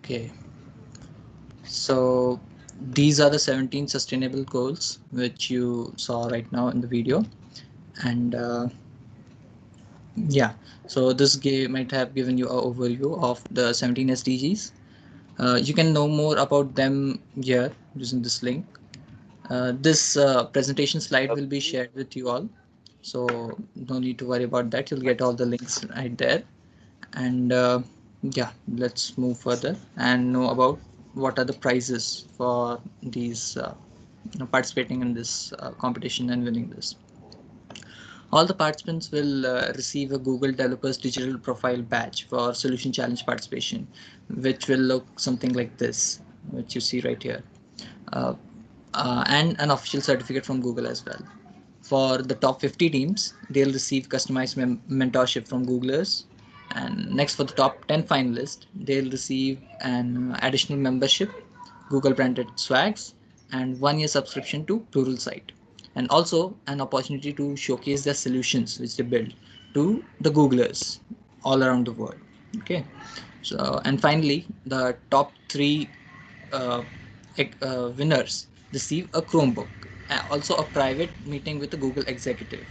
Okay, so these are the 17 sustainable goals which you saw right now in the video. And yeah, so this game might have given you an overview of the 17 SDGs. You can know more about them here using this link. This presentation slide will be shared with you all, so no need to worry about that. You'll get all the links right there. And yeah, let's move further and know about what are the prizes for these participating in this competition and winning this. All the participants will receive a Google Developers Digital Profile Badge for Solution Challenge participation, which will look something like this, which you see right here, uh, and an official certificate from Google as well. For the top 50 teams, they'll receive customized mentorship from Googlers. And next, for the top 10 finalists, they'll receive an additional membership, Google branded swags, and 1 year subscription to Pluralsight, and also an opportunity to showcase their solutions which they build to the Googlers all around the world. Okay, so and finally, the top three uh, winners receive a Chromebook, also a private meeting with a Google executive,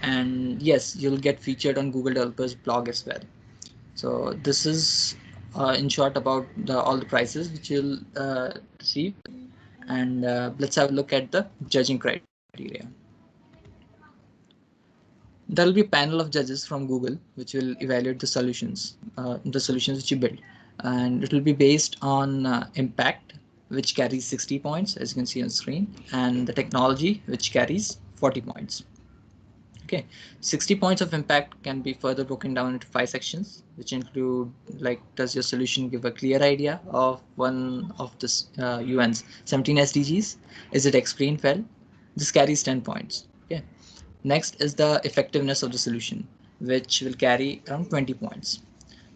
and yes, you'll get featured on Google Developers blog as well. So this is in short about all the prizes which you'll receive, and let's have a look at the judging criteria. There will be a panel of judges from Google which will evaluate the solutions which you build, and it will be based on impact, which carries 60 points, as you can see on screen, and the technology, which carries 40 points. Okay, 60 points of impact can be further broken down into 5 sections, which include, like, does your solution give a clear idea of one of the UN's 17 SDGs? Is it explained well? This carries 10 points. Okay. Next is the effectiveness of the solution, which will carry around 20 points.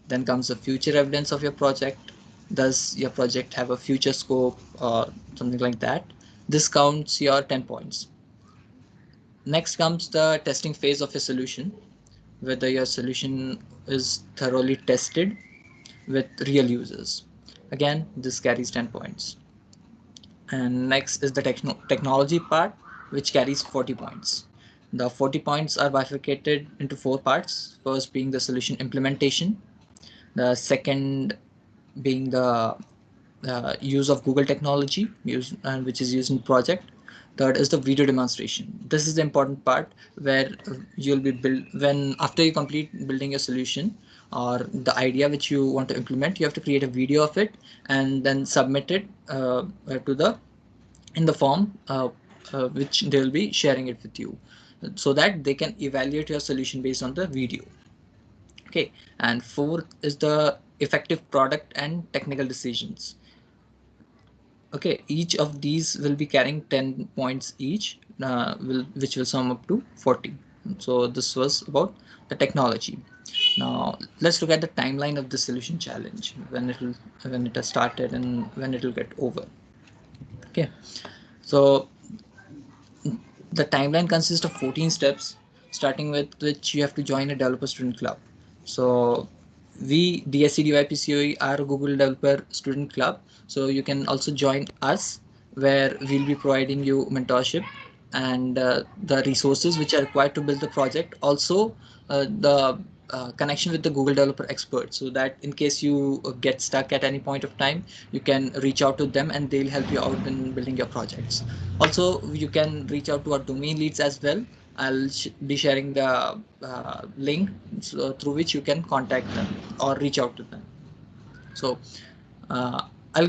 Then comes the future evidence of your project. Does your project have a future scope or something like that? This counts your 10 points. Next comes the testing phase of a solution, whether your solution is thoroughly tested with real users. Again, this carries 10 points. And next is the technology part, which carries 40 points. The 40 points are bifurcated into 4 parts. First being the solution implementation, the second being the use of Google technology, which is used in project. Third is the video demonstration. This is the important part where you'll be when after you complete building your solution or the idea which you want to implement, you have to create a video of it and then submit it to the in the form which they will be sharing it with you, so that they can evaluate your solution based on the video. Okay, and fourth is the effective product and technical decisions. Okay, each of these will be carrying 10 points each, which will sum up to 40. So this was about the technology. Now let's look at the timeline of the solution challenge, when it has started and when it will get over. Okay, so the timeline consists of 14 steps, starting with which you have to join a developer student club. So we DSC DYPCOE are a Google Developer Student Club, so you can also join us, where we'll be providing you mentorship and the resources which are required to build the project. Also, the connection with the Google Developer experts, so that in case you get stuck at any point of time, you can reach out to them and they'll help you out in building your projects. Also, you can reach out to our domain leads as well. I'll be sharing the link through which you can contact them or reach out to them. So uh, I'll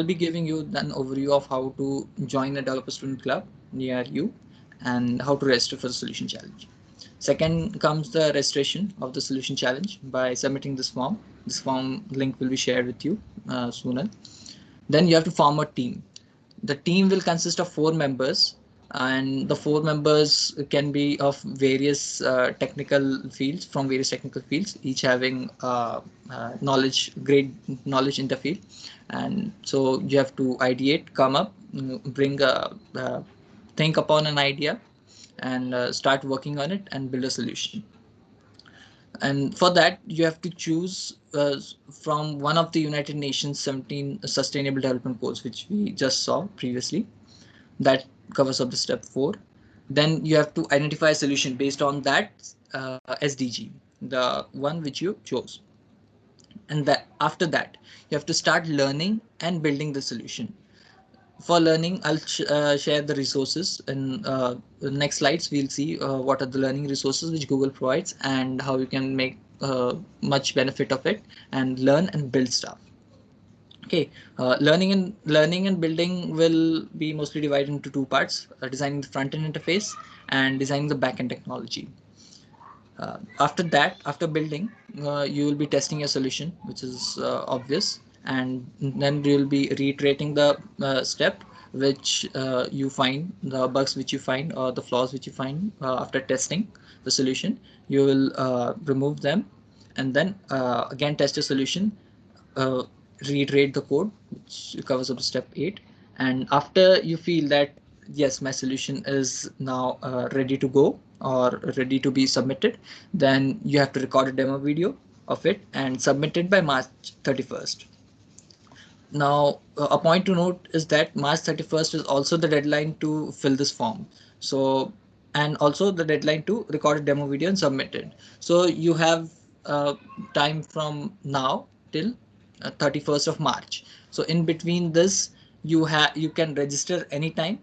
be giving you an overview of how to join a developer student club near you and how to register for the solution challenge. Second comes the registration of the solution challenge by submitting this form. This form link will be shared with you sooner. Then you have to form a team. The team will consist of 4 members, and the 4 members can be of various technical fields, from various technical fields, each having great knowledge in the field. And so you have to ideate, come up, think upon an idea, and start working on it and build a solution. And for that, you have to choose from one of the United Nations 17 Sustainable Development Goals, which we just saw previously. That covers up the step 4. Then you have to identify a solution based on that SDG, the one which you chose. And that after that, you have to start learning and building the solution. For learning, I'll share the resources in the next slides. We'll see what are the learning resources which Google provides and how you can make much benefit of it and learn and build stuff. Okay, learning and building will be mostly divided into two parts: designing the front-end interface and designing the back-end technology. After that, after building, you will be testing your solution, which is obvious, and then you will be reiterating the step which you find, the bugs which you find or the flaws which you find after testing the solution. You will remove them, and then again test your solution, uh, reiterate the code, which covers up to step 8. And after you feel that yes, my solution is now ready to go or ready to be submitted, then you have to record a demo video of it and submit it by March 31st. Now, a point to note is that March 31st is also the deadline to fill this form. So, and also the deadline to record a demo video and submit it. So you have time from now till 31st of March. So in between this, you can register anytime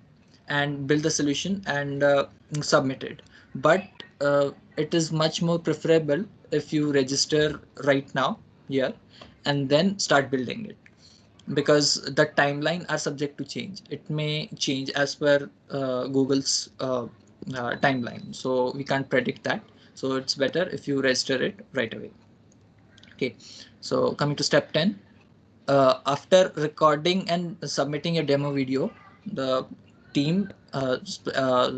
and build the solution and submit it. But it is much more preferable if you register right now here and then start building it, because the timeline are subject to change. It may change as per Google's timeline, so we can't predict that. So it's better if you register it right away. Okay, so coming to step 10, after recording and submitting a demo video, the team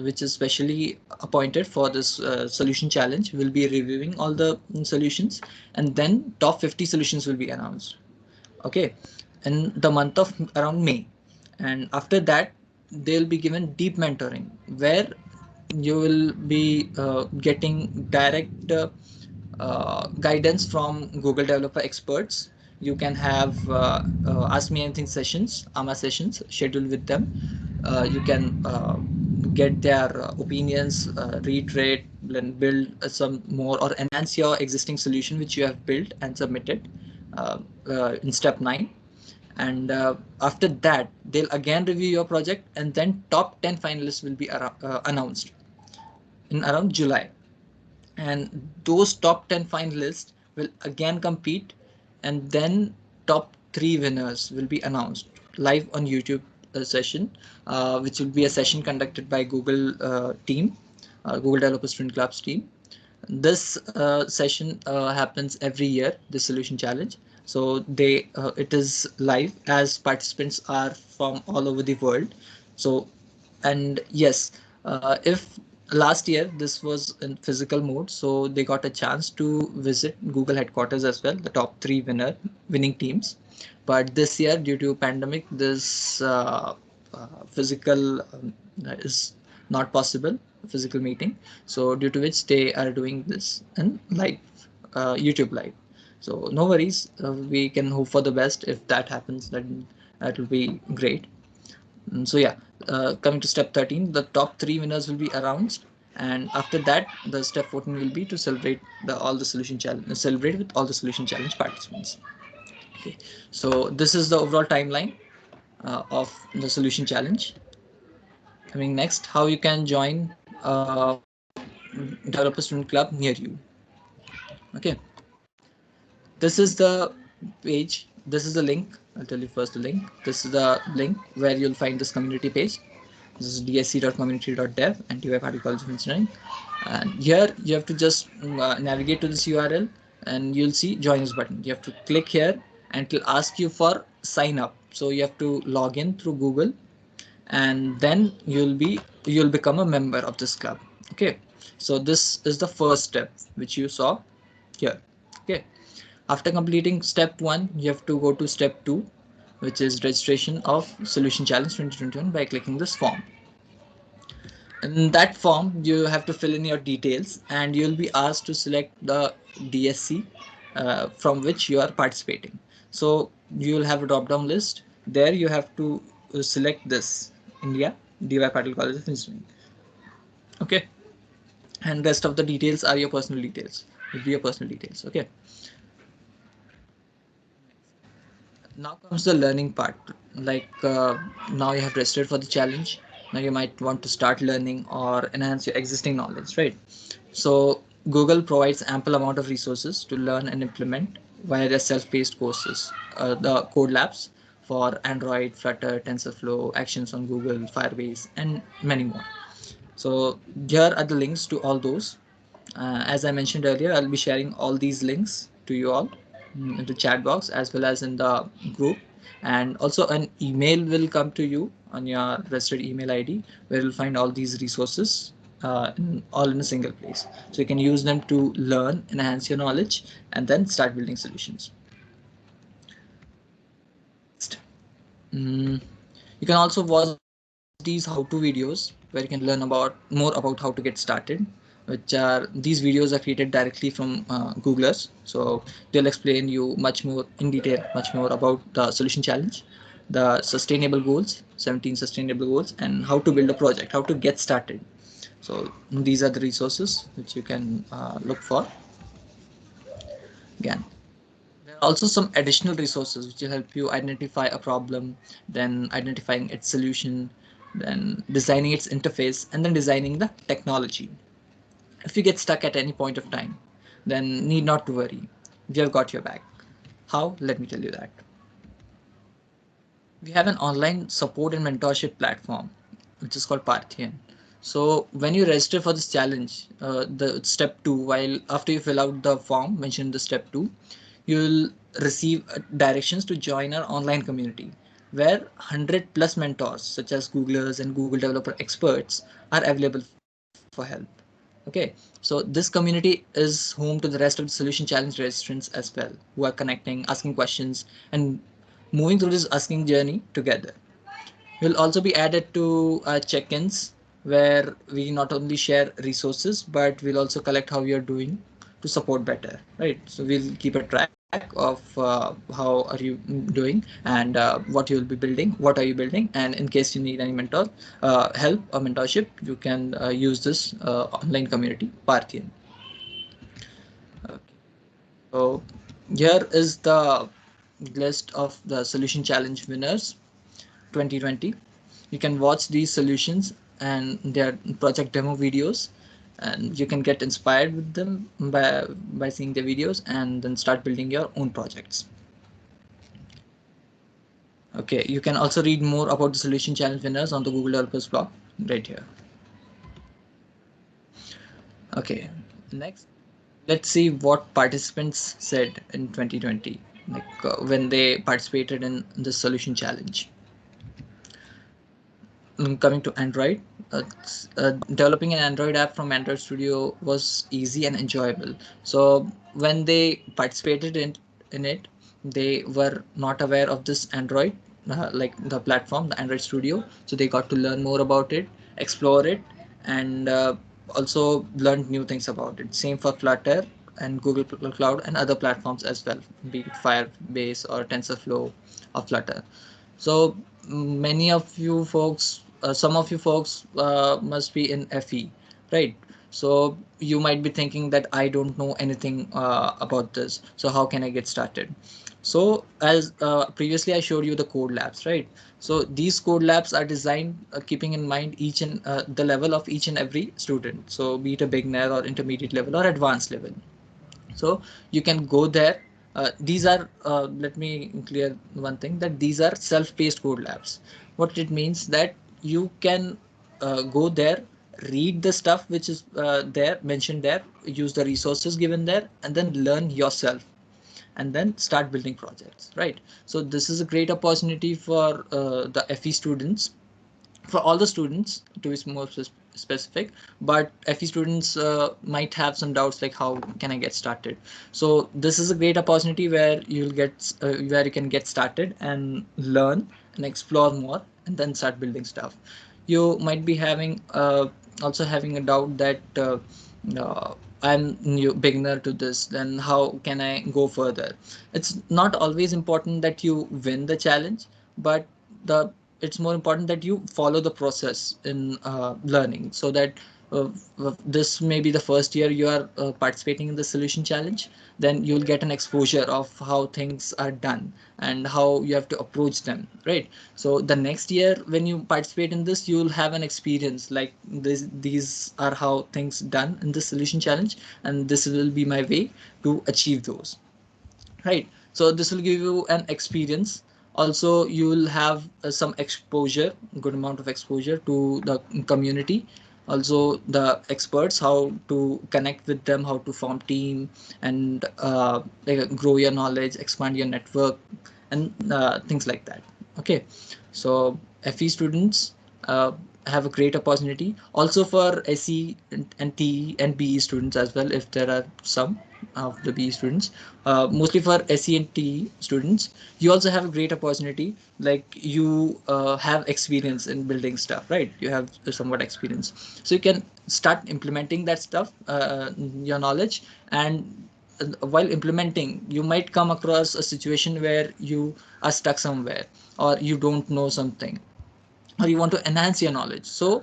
which is specially appointed for this solution challenge will be reviewing all the solutions, and then top 50 solutions will be announced. Okay, in the month of around May. And after that, they'll be given deep mentoring, where you will be getting direct guidance from Google developer experts. You can have ask me anything sessions, AMA sessions scheduled with them. You can get their opinions, reiterate, and build some more or enhance your existing solution which you have built and submitted in step 9. And after that, they'll again review your project, and then top 10 finalists will be announced in around July. And those top 10 finalists will again compete, and then top 3 winners will be announced live on YouTube session, which will be a session conducted by Google team, Google Developer Student Clubs team. This session happens every year, the solution challenge. So it is live, as participants are from all over the world. So, and yes, if last year this was in physical mode, so they got a chance to visit Google headquarters as well, the top 3 winning teams. But this year, due to pandemic, this physical is not possible, physical meeting. So due to which they are doing this in live, YouTube live. So no worries, we can hope for the best. If that happens, then that will be great. So yeah, coming to step 13, the top 3 winners will be announced, and after that, the step 14 will be to celebrate all the solution challenge, celebrate with all the solution challenge participants. Okay, so this is the overall timeline of the solution challenge. Coming next, how you can join developer student club near you. Okay, this is the page. This is the link. I'll tell you first the link. This is the link where you'll find this community page. This is dsc.community.dev and DYPCOE College of Engineering. And here you have to just navigate to this URL, and you'll see join us button. You have to click here, and it will ask you for sign up. So you have to log in through Google, and then you'll become a member of this club. Okay, so this is the first step which you saw here. Okay, after completing step 1, you have to go to step 2, which is registration of solution challenge 2021 by clicking this form. In that form, you have to fill in your details and you'll be asked to select the DSC from which you are participating. So you will have a drop down list. There you have to select this India DY Patil College of Engineering. Okay. And rest of the details are your personal details. Will be your personal details. Okay. Now comes the learning part. Like now you have registered for the challenge. Now you might want to start learning or enhance your existing knowledge, right? So Google provides ample amount of resources to learn and implement via their self-paced courses, the code labs for Android, Flutter, TensorFlow, Actions on Google, Firebase, and many more. So here are the links to all those. As I mentioned earlier, I'll be sharing all these links to you all in the chat box as well as in the group. And also an email will come to you on your registered email ID where you'll find all these resources all in a single place. So you can use them to learn, enhance your knowledge, and then start building solutions. Mm, you can also watch these how-to videos where you can learn about more about how to get started, which are these videos are created directly from Googlers. So they'll explain you much more in detail, much more about the solution challenge, the sustainable goals, 17 sustainable goals, and how to build a project, how to get started. So these are the resources which you can look for. Again, there are also some additional resources which will help you identify a problem, then identifying its solution, then designing its interface, and then designing the technology. If you get stuck at any point of time, then need not to worry. We have got your back. How? Let me tell you that. We have an online support and mentorship platform, which is called Parthian. So when you register for this challenge, the step 2, while after you fill out the form mentioned in the step 2, you'll receive directions to join our online community where 100 plus mentors such as Googlers and Google developer experts are available for help. Okay, so this community is home to the rest of the solution challenge registrants as well, who are connecting, asking questions, and moving through this asking journey together. We'll also be added to check-ins where we not only share resources, but we'll also collect how you're doing to support better, right? So we'll keep a track of how are you doing and what you'll be building, what are you building, and in case you need any mentor help or mentorship, you can use this online community, Parthian. Okay. So here is the list of the solution challenge winners 2020. You can watch these solutions and their project demo videos, and you can get inspired with them by seeing the videos and then start building your own projects. Okay, you can also read more about the solution challenge winners on the Google Developers blog right here. Okay, next, let's see what participants said in 2020, like when they participated in the solution challenge. Coming to Android, developing an Android app from Android Studio was easy and enjoyable. So when they participated in it, they were not aware of this Android, like the platform, the Android Studio. So they got to learn more about it, explore it, and also learned new things about it. Same for Flutter and Google Cloud and other platforms as well, be it Firebase or TensorFlow or Flutter. So many of you folks, some of you folks must be in FE, right? So you might be thinking that I don't know anything about this. So how can I get started? So as previously I showed you the code labs, right? So these code labs are designed keeping in mind each and the level of each and every student. So be it a beginner or intermediate level or advanced level. So you can go there. These are let me clear one thing, that these are self-paced code labs. What it means that you can go there, read the stuff which is there mentioned there, use the resources given there, and then learn yourself and then start building projects, right? So this is a great opportunity for the FE students, for all the students to be more specific, but FE students might have some doubts like how can I get started. So this is a great opportunity where you'll get where you can get started and learn and explore more and then start building stuff. You might be having also having a doubt that I'm new beginner to this, then how can I go further? It's not always important that you win the challenge, but the it's more important that you follow the process in learning, so that uh, this may be the first year you are participating in the solution challenge, then you'll get an exposure of how things are done and how you have to approach them, right? So the next year when you participate in this, you'll have an experience like this, these are how things done in the solution challenge, and this will be my way to achieve those, right? So this will give you an experience. Also you will have some exposure, good amount of exposure to the community, also the experts, how to connect with them, how to form team, and like grow your knowledge, expand your network, and things like that. Okay, so FE students have a great opportunity also for SE and TE and BE students as well, if there are some of the BE students. Mostly for SE and TE students, you also have a great opportunity, like you have experience in building stuff, right? You have somewhat experience, so you can start implementing that stuff, your knowledge. And while implementing, you might come across a situation where you are stuck somewhere, or you don't know something, or you want to enhance your knowledge. So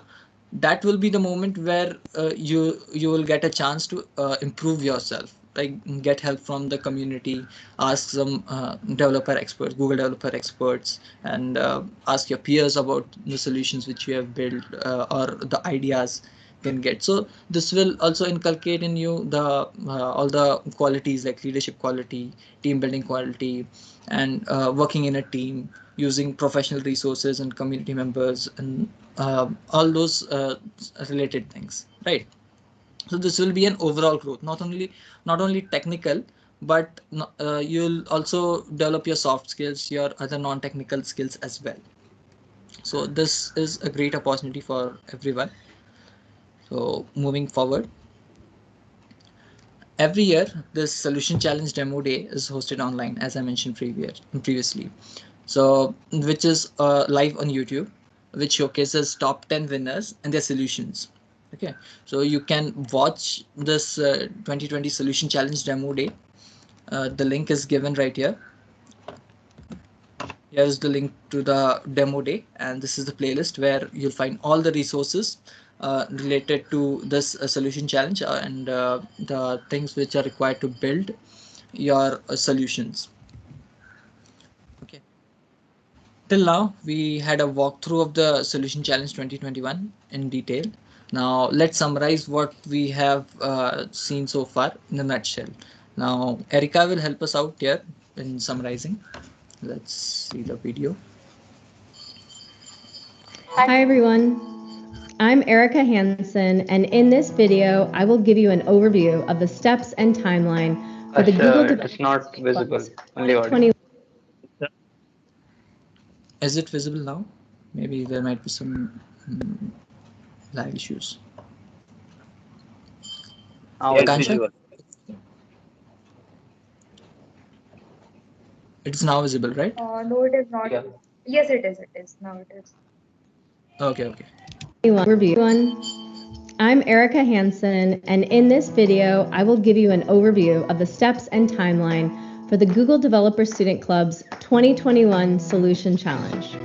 that will be the moment where you will get a chance to improve yourself, like get help from the community, ask some developer experts, Google developer experts, and ask your peers about the solutions which you have built, or the ideas you can get. So this will also inculcate in you the all the qualities like leadership quality, team building quality, and working in a team, using professional resources and community members, and all those related things, right? So this will be an overall growth, not only technical, but you'll also develop your soft skills, your other non-technical skills as well. So this is a great opportunity for everyone. So moving forward, every year this solution challenge demo day is hosted online, as I mentioned previously. So which is live on YouTube, which showcases top 10 winners and their solutions. Okay, so you can watch this 2020 solution challenge demo day. The link is given right here. Here's the link to the demo day, and this is the playlist where you'll find all the resources related to this solution challenge, and the things which are required to build your solutions. Okay. Till now, we had a walkthrough of the Solution Challenge 2021 in detail. Now, let's summarize what we have seen so far in a nutshell. Now, Erica will help us out here in summarizing. Let's see the video. Hi everyone, I'm Erica Hansen, and in this video, I will give you an overview of the steps and timeline for the Google It's not visible, only audio. 2020. Is it visible now? Maybe there might be some lag issues. Akansha? It's now visible, right? No, it is not. Yeah. Yes, it is. It is. Now it is. Okay. Everyone, I'm Erica Hansen, and in this video, I will give you an overview of the steps and timeline for the Google Developer Student Club's 2021 Solution Challenge.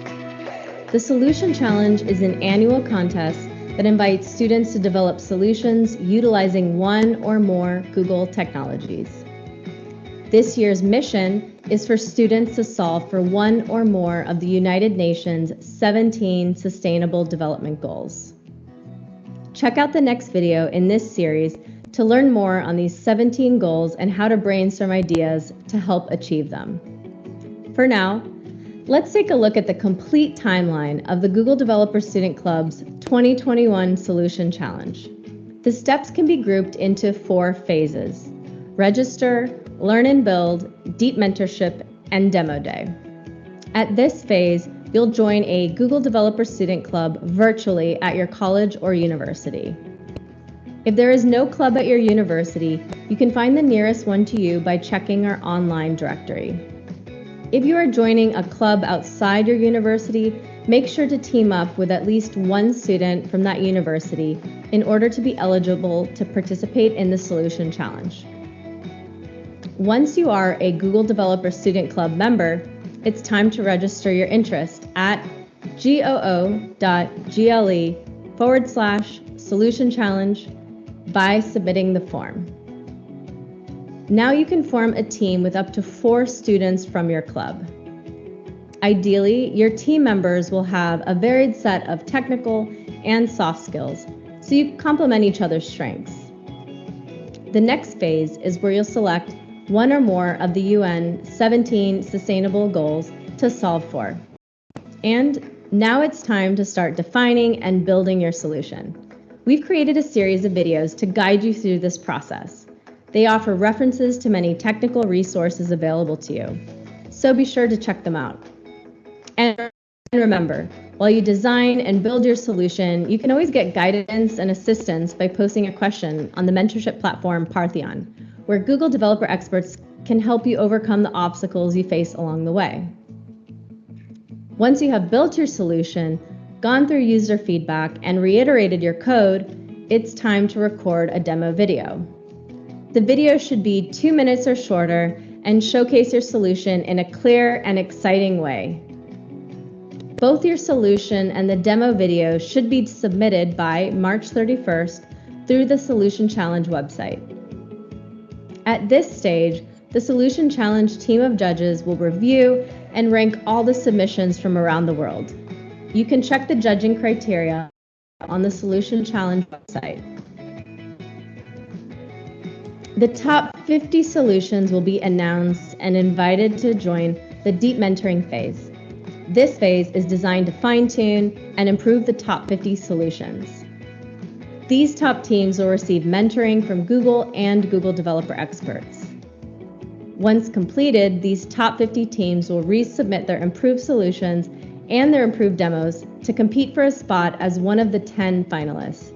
The Solution Challenge is an annual contest that invites students to develop solutions utilizing one or more Google technologies. This year's mission is for students to solve for one or more of the United Nations 17 Sustainable Development Goals. Check out the next video in this series to learn more on these 17 goals and how to brainstorm ideas to help achieve them. For now, let's take a look at the complete timeline of the Google Developer Student Club's 2021 Solution Challenge. The steps can be grouped into 4 phases: register, learn and build, deep mentorship, and demo day. At this phase, you'll join a Google Developer Student Club virtually at your college or university. If there is no club at your university, you can find the nearest one to you by checking our online directory. If you are joining a club outside your university, Make sure to team up with at least one student from that university in order to be eligible to participate in the Solution Challenge. Once you are a Google Developer Student Club member, it's time to register your interest at goo.gle/Solution Challenge by submitting the form. Now you can form a team with up to 4 students from your club. Ideally, your team members will have a varied set of technical and soft skills, so you complement each other's strengths. The next phase is where you'll select one or more of the UN 17 Sustainable Goals to solve for. And now it's time to start defining and building your solution. We've created a series of videos to guide you through this process. They offer references to many technical resources available to you, so be sure to check them out. And remember, while you design and build your solution, you can always get guidance and assistance by posting a question on the mentorship platform Partheon, where Google developer experts can help you overcome the obstacles you face along the way. Once you have built your solution, gone through user feedback, and reiterated your code, it's time to record a demo video. The video should be 2 minutes or shorter and showcase your solution in a clear and exciting way. Both your solution and the demo video should be submitted by March 31st through the Solution Challenge website. At this stage, the Solution Challenge team of judges will review and rank all the submissions from around the world. You can check the judging criteria on the Solution Challenge website. The top 50 solutions will be announced and invited to join the deep mentoring phase. This phase is designed to fine-tune and improve the top 50 solutions. These top teams will receive mentoring from Google and Google developer experts. Once completed, these top 50 teams will resubmit their improved solutions and their improved demos to compete for a spot as one of the 10 finalists.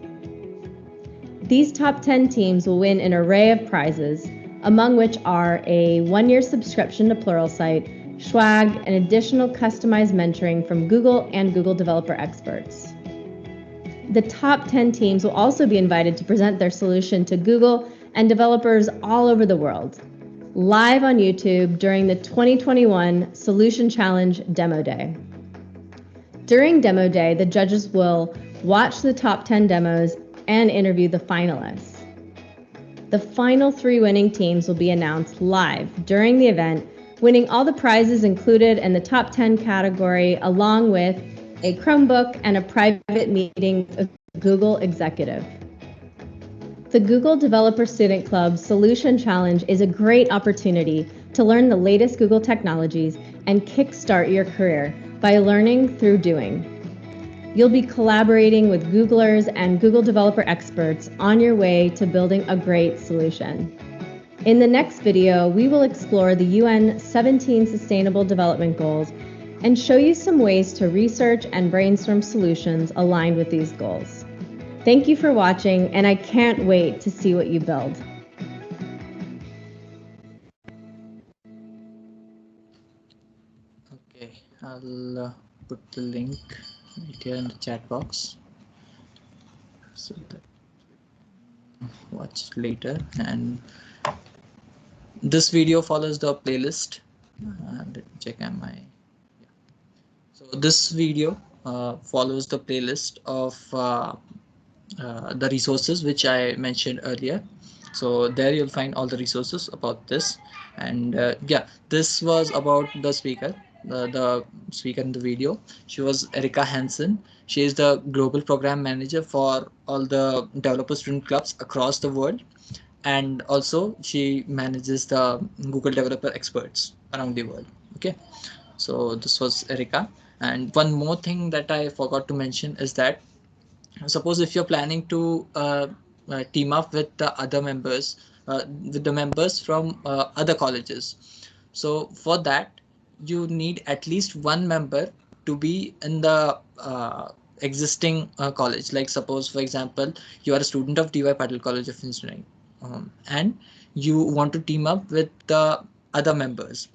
These top 10 teams will win an array of prizes, among which are a 1-year subscription to Pluralsight, swag, and additional customized mentoring from Google and Google developer experts. The top 10 teams will also be invited to present their solution to Google and developers all over the world, live on YouTube during the 2021 Solution Challenge Demo Day. During Demo Day, the judges will watch the top 10 demos and interview the finalists. The final 3 winning teams will be announced live during the event, winning all the prizes included in the top 10 category, along with a Chromebook and a private meeting with a Google executive. The Google Developer Student Club Solution Challenge is a great opportunity to learn the latest Google technologies and kickstart your career by learning through doing. You'll be collaborating with Googlers and Google developer experts on your way to building a great solution. In the next video, we will explore the UN 17 Sustainable Development Goals and show you some ways to research and brainstorm solutions aligned with these goals. Thank you for watching, and I can't wait to see what you build. Okay, I'll put the link right here in the chat box so that watch later. And this video follows the playlist. Let me check my. So this video follows the playlist of the resources which I mentioned earlier. So there you'll find all the resources about this. And yeah, this was about the speaker in the video. She was Erica Hansen. She is the global program manager for all the developer student clubs across the world. And also she manages the Google developer experts around the world. Okay, so this was Erica. And one more thing that I forgot to mention is that suppose if you're planning to team up with the other members, with the members from other colleges. So for that, you need at least one member to be in the existing college. Like suppose, for example, you are a student of DYPCOE College of Engineering, and you want to team up with the other members,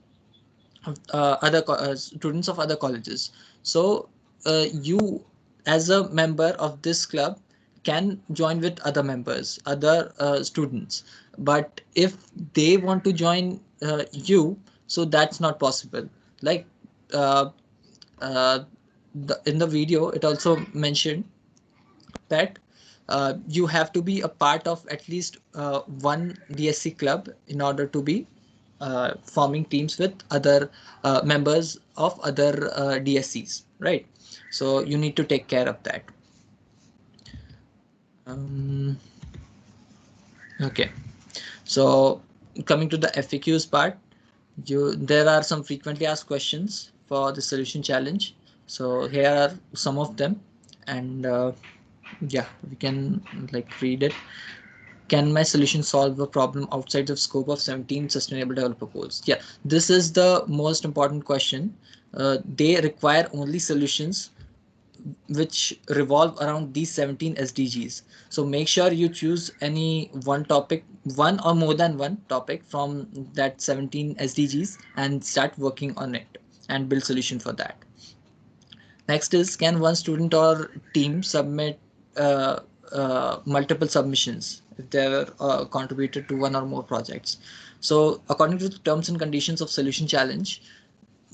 students of other colleges. So you as a member of this club can join with other members, other students, but if they want to join you, so that's not possible. Like uh, uh, in the video, it also mentioned that you have to be a part of at least one DSC club in order to be forming teams with other members of other DSCs, right? So you need to take care of that. Okay, so coming to the FAQs part, there are some frequently asked questions for the solution challenge. So here are some of them, and yeah, we can like read it. Can my solution solve a problem outside the scope of 17 sustainable developer goals? Yeah, this is the most important question. They require only solutions which revolve around these 17 SDGs. So make sure you choose any one topic, one or more than one topic from that 17 SDGs and start working on it and build solution for that. Next is, can one student or team submit multiple submissions if they're contributed to one or more projects? So according to the terms and conditions of solution challenge,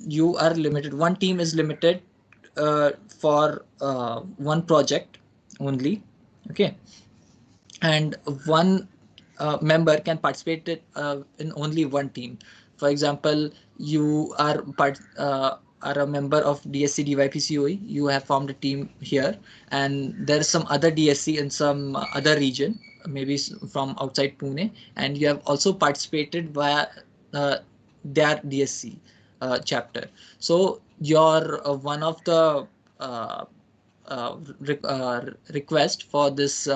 you are limited. One team is limited for one project only. Okay, and one member can participate in only one team. For example, you are a member of DSC DYPCOE. You have formed a team here, and there is some other DSC in some other region, maybe from outside Pune, and you have also participated via their DSC chapter. So your one of the request for this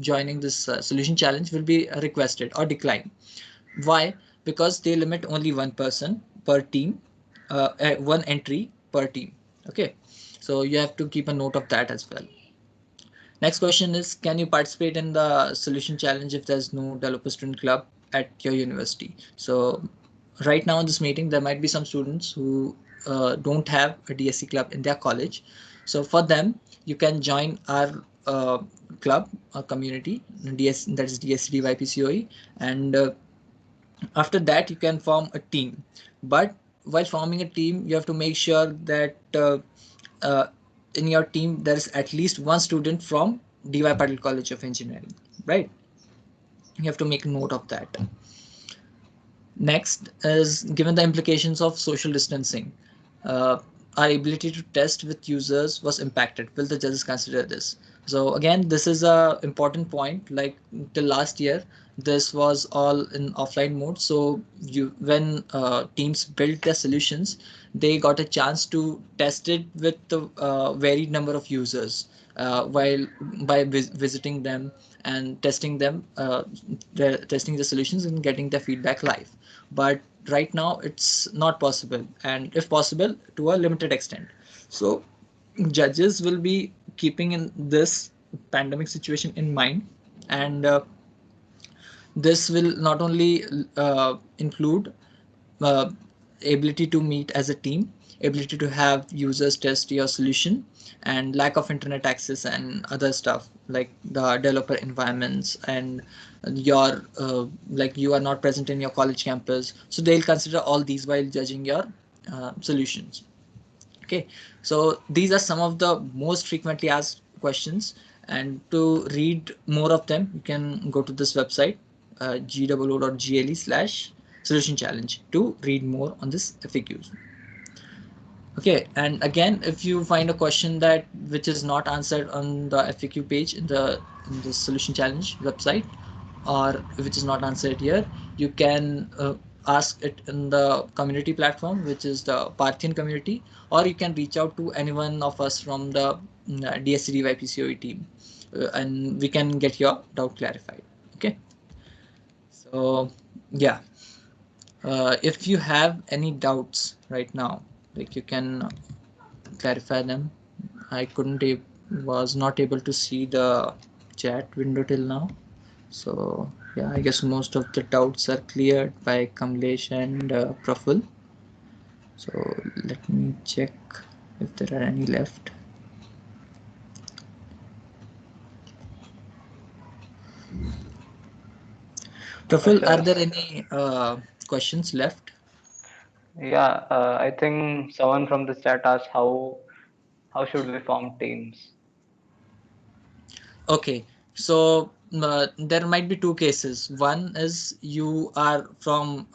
joining this solution challenge will be requested or declined. Why? Because they limit only one person per team, one entry per team. Okay, so you have to keep a note of that as well. Next question is, can you participate in the solution challenge if there's no developer student club at your university? So right now in this meeting, there might be some students who don't have a DSC club in their college. So for them, you can join our club, our community, that is DSC DYPCOE, and after that you can form a team. But while forming a team, you have to make sure that uh, in your team there is at least one student from DY Patil College of Engineering, right? You have to make note of that. Next is, given the implications of social distancing, our ability to test with users was impacted. Will the judges consider this? So again, this is a important point. Like till last year, this was all in offline mode. So when teams built their solutions, they got a chance to test it with the varied number of users while by visiting them and testing them, testing the solutions and getting their feedback live. But right now it's not possible, and if possible, to a limited extent. So judges will be keeping in this pandemic situation in mind, and this will not only include uh, ability to meet as a team, ability to have users test your solution, and lack of internet access and other stuff like the developer environments, and your like you are not present in your college campus. So they'll consider all these while judging your solutions. Okay, so these are some of the most frequently asked questions, and to read more of them, you can go to this website, goo.gle/solution challenge, to read more on this FAQs. Okay, and again, if you find a question that which is not answered on the FAQ page in the solution challenge website, or which is not answered here, you can ask it in the community platform, which is the Parthian community, or you can reach out to any one of us from the DSC DYPCOE team, and we can get your doubt clarified. Okay, so yeah, if you have any doubts right now, like you can clarify them. I was not able to see the chat window till now. So yeah, I guess most of the doubts are cleared by Kamlesh and Praful. So let me check if there are any left. Praful, are there any questions left? Yeah, I think someone from the chat asked how should we form teams? Okay, so there might be two cases. One is you are from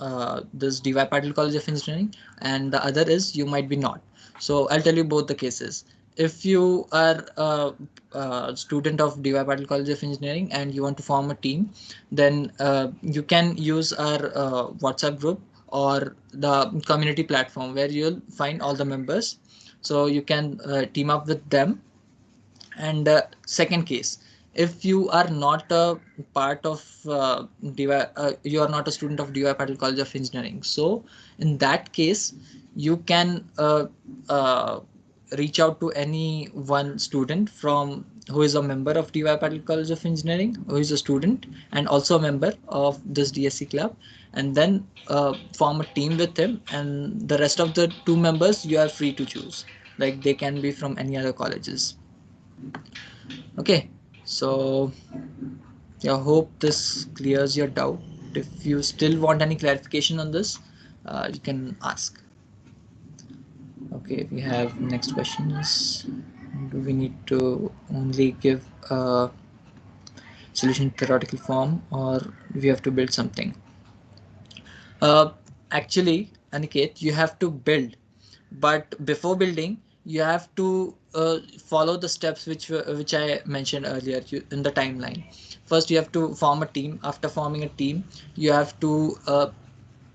this DY Patil College of Engineering, and the other is you might be not. So I'll tell you both the cases. If you are a student of DY Patil College of Engineering and you want to form a team, then you can use our WhatsApp group or the community platform where you'll find all the members. So you can team up with them. And second case, if you are not a part of you are not a student of DY Patil College of Engineering, so in that case, you can reach out to any one student from who is a member of DY Patil College of Engineering, who is a student and also a member of this DSC club, and then form a team with him. And the rest of the two members you are free to choose, like they can be from any other colleges. Okay, so I hope this clears your doubt. If you still want any clarification on this, you can ask. Okay, we have next question is, do we need to only give a solution theoretical form, or we have to build something? Actually, Aniket, you have to build, but before building, you have to follow the steps which I mentioned earlier in the timeline. First, you have to form a team. After forming a team, you have to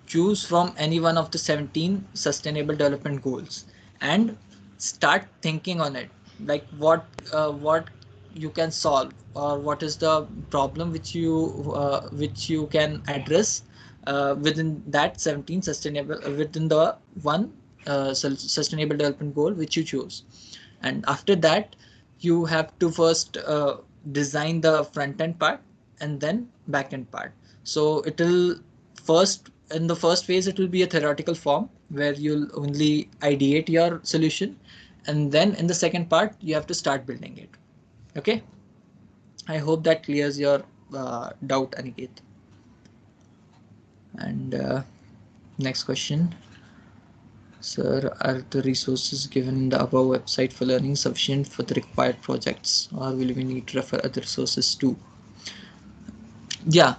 choose from any one of the 17 sustainable development goals and start thinking on it, like what you can solve, or what is the problem which you can address within that 17 sustainable within the one sustainable development goal which you choose. And after that, you have to first design the front end part and then back end part. So it will first, in the first phase, it will be a theoretical form where you'll only ideate your solution, and then in the second part you have to start building it. Okay, I hope that clears your doubt, Aniket. And next question. Sir, are the resources given in the above website for learning sufficient for the required projects, or will we need to refer other resources too? Yeah,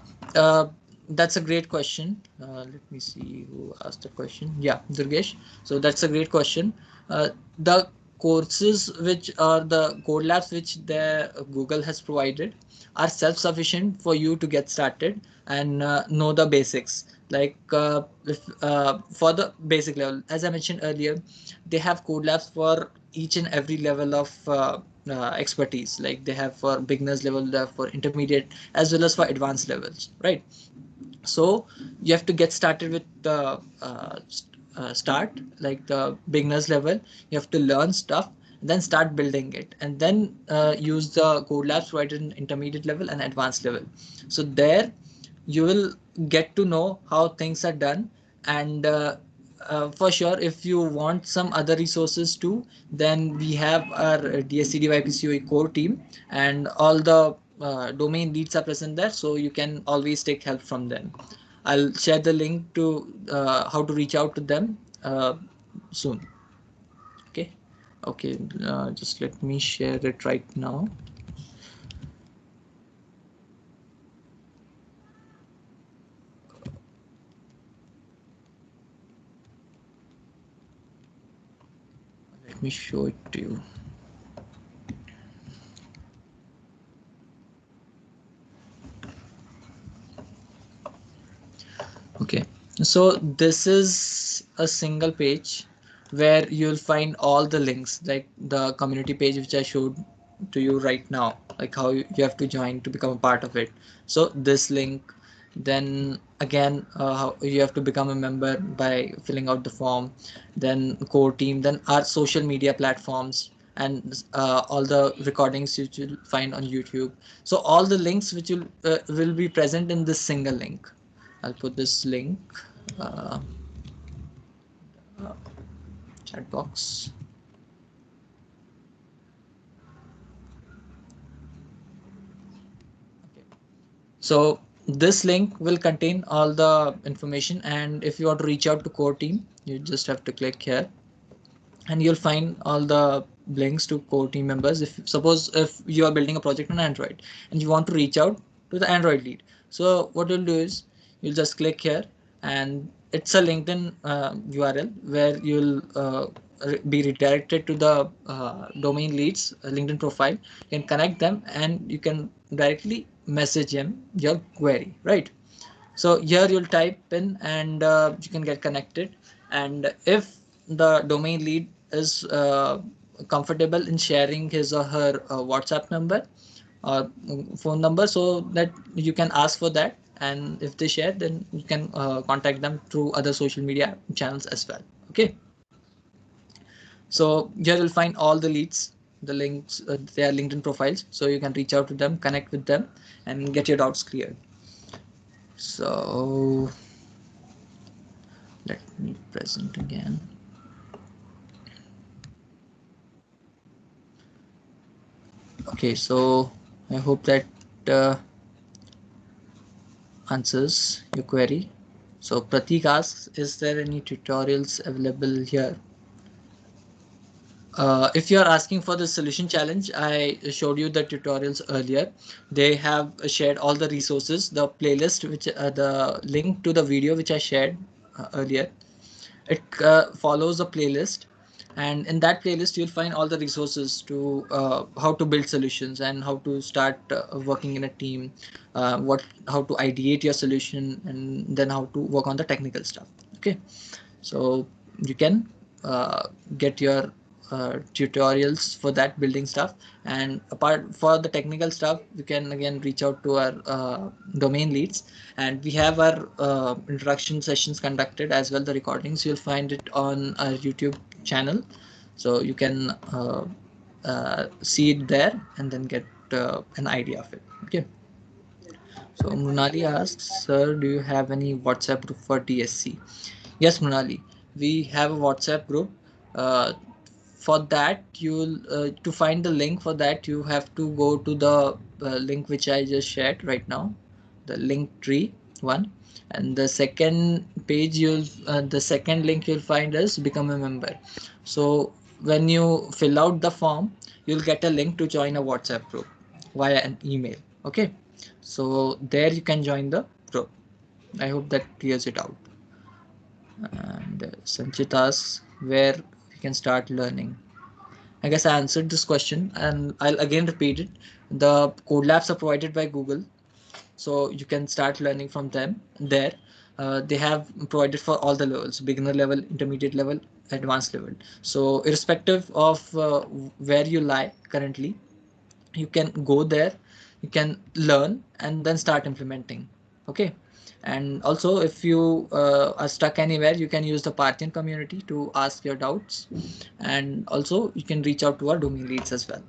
that's a great question. Let me see who asked the question. Yeah, Durgesh. So that's a great question. The courses which are the code labs which the Google has provided are self-sufficient for you to get started and know the basics. Like for the basic level, as I mentioned earlier, they have code labs for each and every level of expertise. Like they have for beginners level, they have for intermediate, as well as for advanced levels, right? So you have to get started with the start, like the beginners level. You have to learn stuff, then start building it, and then use the code labs provided in intermediate level and advanced level. So there you will get to know how things are done. And for sure, if you want some other resources too, then we have our DSC DYPCOE core team, and all the domain leads are present there, so you can always take help from them. I'll share the link to how to reach out to them soon. Okay. Okay, just let me share it right now. Let me show it to you. Okay, so this is a single page where you'll find all the links, like the community page which I showed to you right now, like how you have to join to become a part of it. So this link, then again how you have to become a member by filling out the form, then core team, then our social media platforms, and all the recordings you will find on YouTube. So all the links which will be present in this single link. I'll put this link uh, chat box. So this link will contain all the information, and if you want to reach out to core team, you just have to click here and you'll find all the links to core team members. If suppose if you are building a project on Android and you want to reach out to the Android lead, so what you'll do is you'll just click here, and it's a LinkedIn URL where you'll be redirected to the domain leads LinkedIn profile. You can connect them and you can directly message him your query, right? So here you'll type in and you can get connected. And if the domain lead is comfortable in sharing his or her WhatsApp number or phone number, so that you can ask for that. And if they share, then you can contact them through other social media channels as well. Okay. So here you'll find all the leads, the links, their LinkedIn profiles. So you can reach out to them, connect with them, and get your doubts cleared. So let me present again. Okay, so I hope that answers your query. So Pratik asks, is there any tutorials available here? If you are asking for the solution challenge, I showed you the tutorials earlier. They have shared all the resources, the playlist, which the link to the video which I shared earlier. It follows a playlist, and in that playlist you'll find all the resources to how to build solutions and how to start working in a team, how to ideate your solution, and then how to work on the technical stuff. Okay, so you can get your tutorials for that building stuff, and apart for the technical stuff you can again reach out to our domain leads, and we have our introduction sessions conducted as well. The recordings you'll find it on our YouTube channel, so you can see it there and then get an idea of it. Okay, so Mrunali asks, sir, do you have any WhatsApp group for DSC? Yes, Mrunali, we have a WhatsApp group. Uh, for that, you'll to find the link for that, you have to go to the link which I just shared right now, the link tree one, and the second page the second link you'll find is become a member. So when you fill out the form, you'll get a link to join a WhatsApp group via an email. Okay, so there you can join the group. I hope that clears it out. And Sanchit asks where we can start learning. I guess I answered this question, and I'll again repeat it. The code labs are provided by Google, so you can start learning from them there. They have provided for all the levels: beginner level, intermediate level, advanced level. So irrespective of where you lie currently, you can go there, you can learn and then start implementing. Okay, and also if you are stuck anywhere, you can use the Parthian community to ask your doubts, and also you can reach out to our domain leads as well.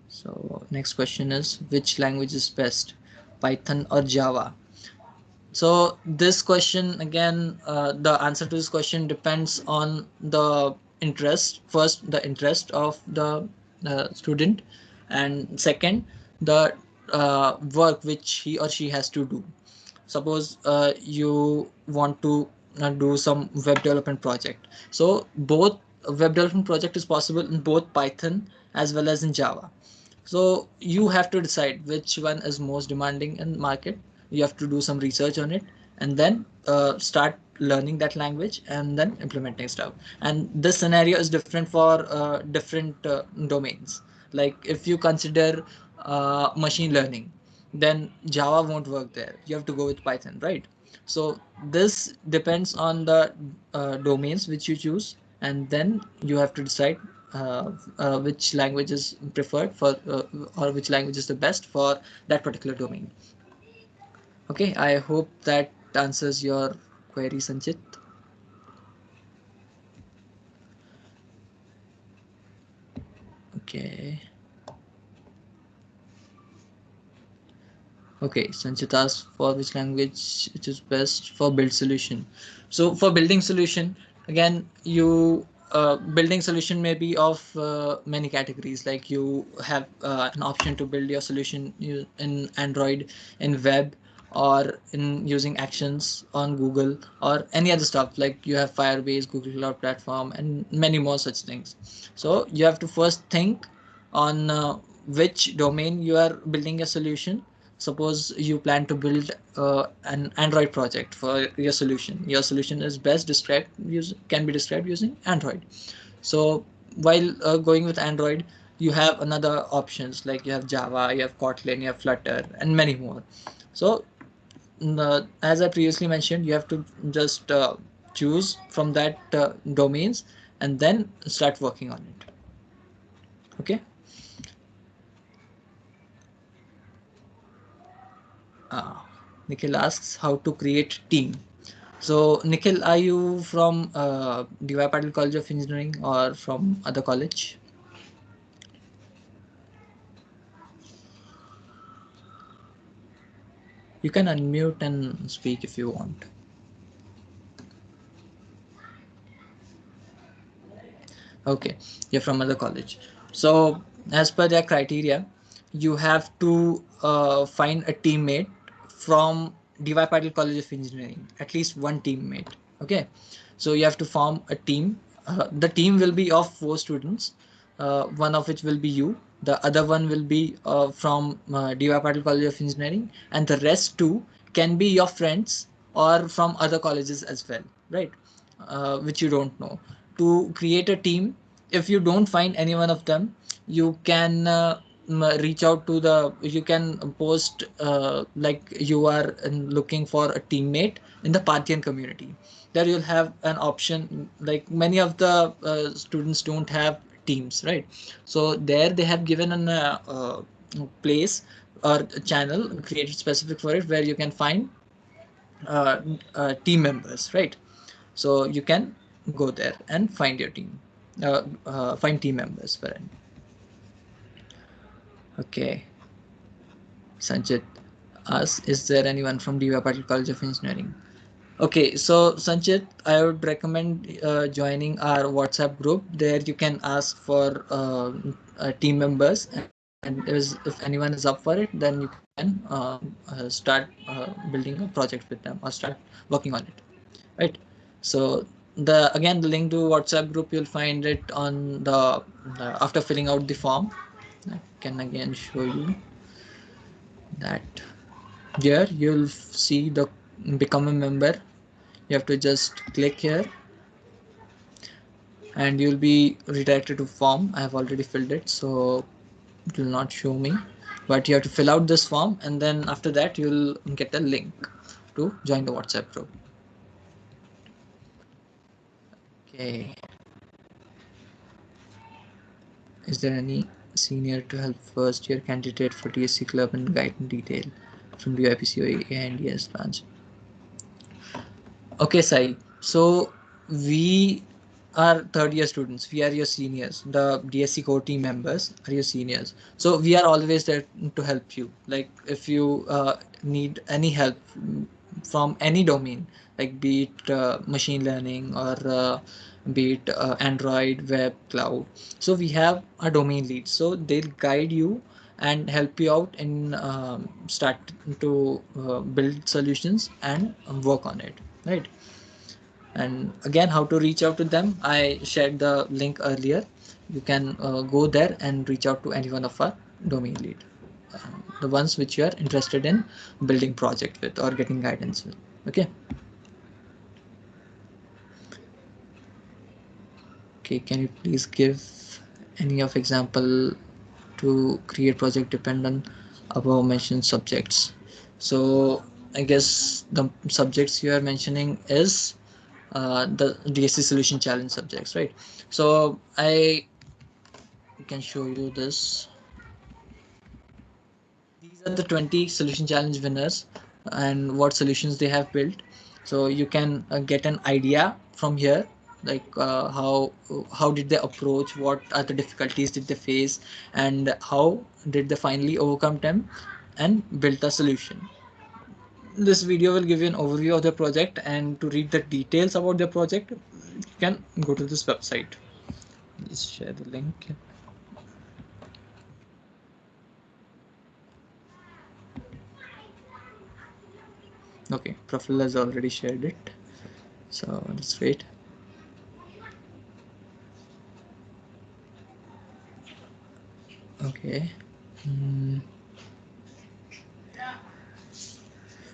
So next question is, which language is best, Python or Java? So this question again, the answer to this question depends on the interest. First, the interest of the student, and second, the work which he or she has to do. Suppose you want to do some web development project. So both web development project is possible in both Python as well as in Java. So you have to decide which one is most demanding in market. You have to do some research on it, and then start learning that language and then implementing stuff. And this scenario is different for different domains. Like if you consider machine learning, then Java won't work there. You have to go with Python, right? So this depends on the domains which you choose, and then you have to decide which language is preferred for or which language is the best for that particular domain. Okay, I hope that answers your query, Sanchit. Okay. Okay, Sanchit asks for which language it is best for build solution. So for building solution, again, you building solution may be of many categories. Like you have an option to build your solution in Android, in web, or in using actions on Google, or any other stuff. Like you have Firebase, Google Cloud Platform, and many more such things. So you have to first think on which domain you are building a solution. Suppose you plan to build an Android project for your solution. Your solution is best described can be described using Android. So while going with Android, you have another options, like you have Java, you have Kotlin, you have Flutter, and many more. So as I previously mentioned, you have to just choose from that domains and then start working on it. Okay. Nikhil asks how to create team. So Nikhil, are you from DYPCOE College of Engineering or from other college? You can unmute and speak if you want. Okay, you're from other college. So as per their criteria, you have to find a teammate from DYPCOE College of Engineering, at least one teammate. Okay, so you have to form a team. The team will be of 4 students, one of which will be you. The other one will be from DYPCOE College of Engineering, and the rest 2 can be your friends or from other colleges as well, right? Which you don't know. To create a team, if you don't find any one of them, you can reach out to you can post like you are looking for a teammate in the Parthian community. There you'll have an option, like many of the students don't have teams, right? So there they have given an place or a channel created specific for it, where you can find team members, right? So you can go there and find your team, find team members for it. Okay. Sanchit asks, is there anyone from DYPCOE College of Engineering? Okay, so Sanchit, I would recommend joining our WhatsApp group. There you can ask for team members, and if anyone is up for it, then you can start building a project with them or start working on it, right? So the link to WhatsApp group, you'll find it on the after filling out the form. I can again show you that. Here you'll see the become a member. You have to just click here and you'll be redirected to form. I have already filled it, so it will not show me, but you have to fill out this form, and then after that you'll get a link to join the WhatsApp group. Okay. Is there any senior to help first year candidate for DSC club and guide in detail from DYPCOE and DS branch? Okay, Sai. So we are third year students. We are your seniors. The DSC core team members are your seniors. So we are always there to help you. Like if you need any help from any domain, like be it machine learning or be it Android, web, cloud. So we have a domain lead. So they'll guide you and help you out in start to build solutions and work on it, right? And again, how to reach out to them, I shared the link earlier. You can go there and reach out to any one of our domain lead, the ones which you are interested in building project with or getting guidance with. Okay. Okay, can you please give any of example to create project dependent above mentioned subjects? So I guess the subjects you are mentioning is the DSC solution challenge subjects, right? So I can show you this. These are the 20 solution challenge winners and what solutions they have built. So you can get an idea from here, like how did they approach, what are the difficulties did they face, and how did they finally overcome them and build a solution. This video will give you an overview of the project, and to read the details about the project, can go to this website. Let's share the link. Okay, Praful has already shared it, so let's wait. Okay.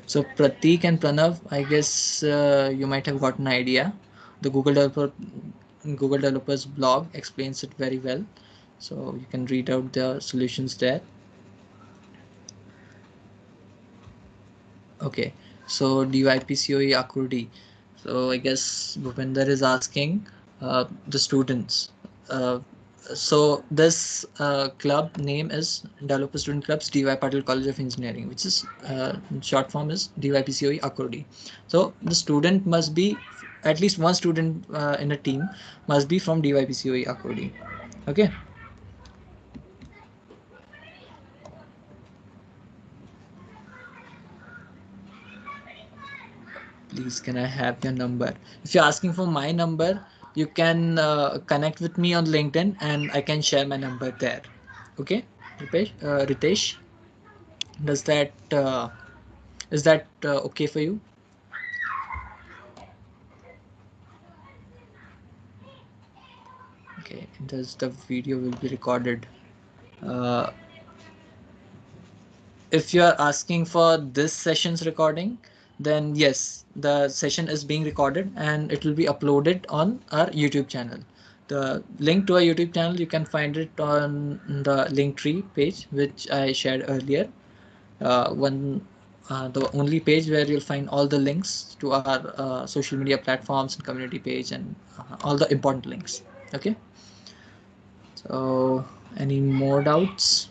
So Pratik and Pranav, I guess you might have got an idea. The Google Developers blog explains it very well, so you can read out the solutions there. Okay, so DYPCOE Akurdi. So I guess Bhupinder is asking the students. Uh, so this club name is Developer Student Clubs DY Patil College of Engineering, which is short form is DYPCOE Akurdi. So the student must be at least one student in a team must be from DYPCOE Akurdi. Okay. Please, can I have your number? If you're asking for my number, you can connect with me on LinkedIn and I can share my number there. Okay, Ritesh, does that is that okay for you? Okay, does the video will be recorded? Uh, if you are asking for this session's recording, then yes, the session is being recorded and it will be uploaded on our YouTube channel. The link to our YouTube channel, you can find it on the Linktree page, which I shared earlier. The only page where you'll find all the links to our social media platforms and community page and all the important links. Okay. So, any more doubts?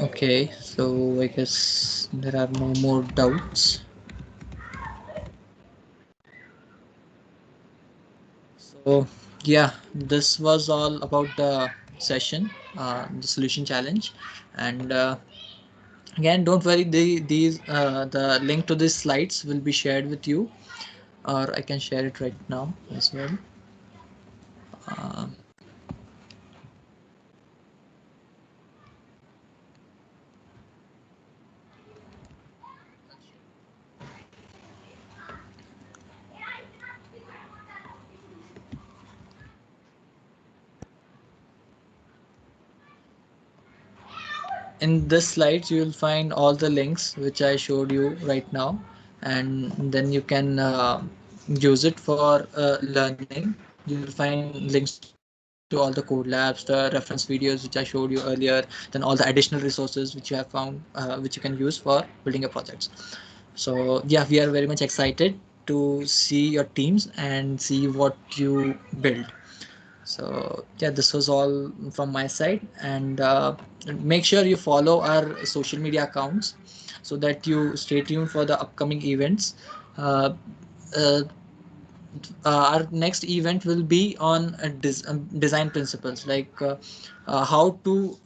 Okay, so I guess there are no more doubts. So yeah, this was all about the session, the solution challenge, and again, don't worry. The link to these slides will be shared with you, or I can share it right now as well. Um, in this slides you will find all the links which I showed you right now, and then you can use it for learning. You will find links to all the code labs, the reference videos which I showed you earlier, then all the additional resources which you have found, which you can use for building your projects. So yeah, we are very much excited to see your teams and see what you build. So yeah, this was all from my side, and make sure you follow our social media accounts so that you stay tuned for the upcoming events. uh, uh, our next event will be on design principles, like how to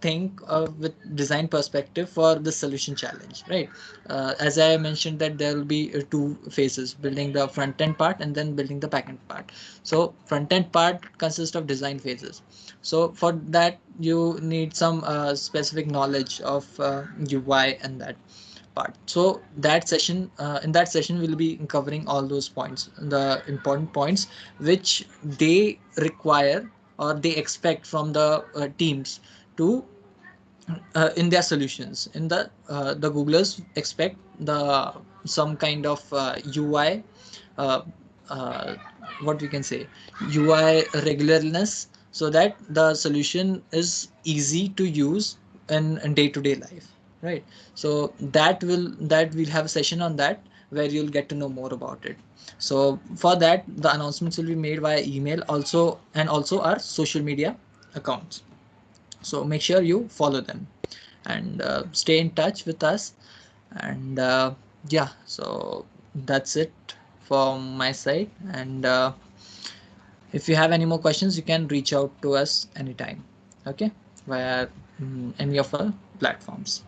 think with design perspective for the solution challenge, right? As I mentioned that there will be two phases, building the front end part and then building the back end part. So front end part consists of design phases. So for that you need some specific knowledge of UI and that part. So that session, in that session we'll be covering all those points, the important points which they require or they expect from the teams to in their solutions. In the Googlers expect the some kind of UI, uh, uh, what we can say, UI regularness, so that the solution is easy to use in day-to-day life, right? So that we'll have a session on that where you'll get to know more about it. So for that, the announcements will be made via email also, and also our social media accounts. So make sure you follow them. and stay in touch with us. And yeah, so that's it from my side. And if you have any more questions, you can reach out to us anytime, okay, via any of our platforms.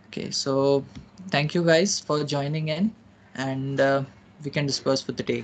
Okay, so thank you guys for joining in, and we can disperse for the day.